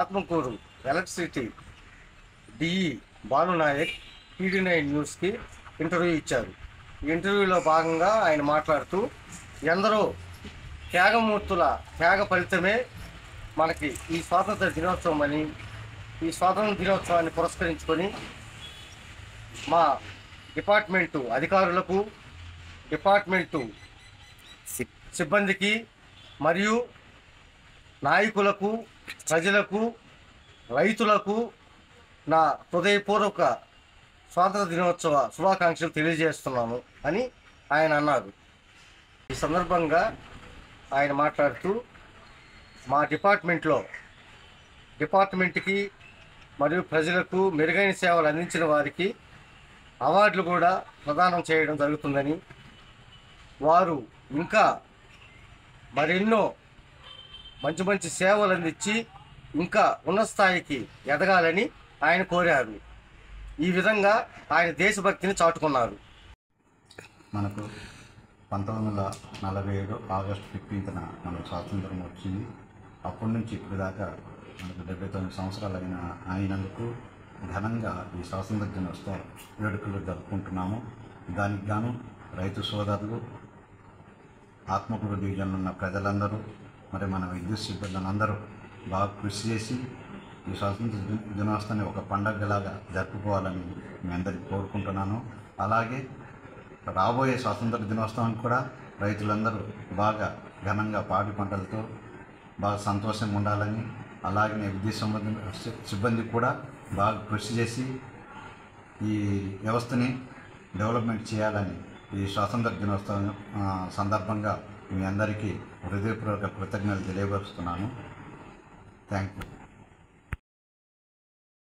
Atmakur electricity DE Bhanunayak టీడీ9 న్యూస్కి interview ఇచ్చారు. ఈ ఇంటర్వ్యూలో భాగంగా ఆయన మాట్లాడుతూ ఎందరో త్యాగమూర్తుల త్యాగ ఫలితమే మనకి ఈ స్వాతంత్ర దినోత్సవం అని, ఈ స్వాతంత్ర దినోత్సవాన్ని పురస్కరించుకొని మా డిపార్ట్మెంటు అధికారులకు, డిపార్ట్మెంటు సిబ్బందికి మరియు నాయకులకు, ప్రజలకు, రైతులకు నా హృదయపూర్వక స్వాతంత్ర దినోత్సవ శుభాకాంక్షలు తెలియజేస్తున్నాను అని ఆయన అన్నారు. ఈ సందర్భంగా ఆయన మాట్లాడుతూ మా డిపార్ట్మెంట్కి మరియు ప్రజలకు మెరుగైన సేవలు అందించిన వారికి అవార్డులు కూడా ప్రదానం చేయడం జరుగుతుందని, వారు ఇంకా మరెన్నో మంచి మంచి సేవలు అందించి ఇంకా ఉన్నత స్థాయికి ఎదగాలని ఆయన కోరారు. ఈ విధంగా ఆయన దేశభక్తిని చాటుకున్నారు. మనకు 1947 ఆగస్టు 15న మనకు స్వాతంత్రం వచ్చింది. అప్పటి నుంచి ఇప్పుడు దాకా మనకు 79 సంవత్సరాలు అయినందుకు ఘనంగా ఈ స్వాతంత్ర దినోత్సవ వేడుకలు జరుపుకుంటున్నాము. దానికి గాను రైతు సోదరులు, ఆత్మకూరు డివిజన్లో ఉన్న ప్రజలందరూ, మరి మన విద్యుత్ సిబ్బందులందరూ బాగా కృషి చేసి ఈ స్వాతంత్ర దినోత్సవాన్ని ఒక పండగలాగా జరుపుకోవాలని మీ అందరికీ కోరుకుంటున్నాను. అలాగే రాబోయే స్వాతంత్ర దినోత్సవానికి కూడా రైతులందరూ బాగా ఘనంగా పాడి పంటలతో బాగా సంతోషంగా ఉండాలని, అలాగే విద్యుత్ సిబ్బంది కూడా బాగా కృషి చేసి ఈ వ్యవస్థని డెవలప్మెంట్ చేయాలని ఈ స్వాతంత్ర దినోత్సవం సందర్భంగా మీ అందరికీ హృదయపూర్వక కృతజ్ఞతలు తెలియపరుస్తున్నాను. Thank you.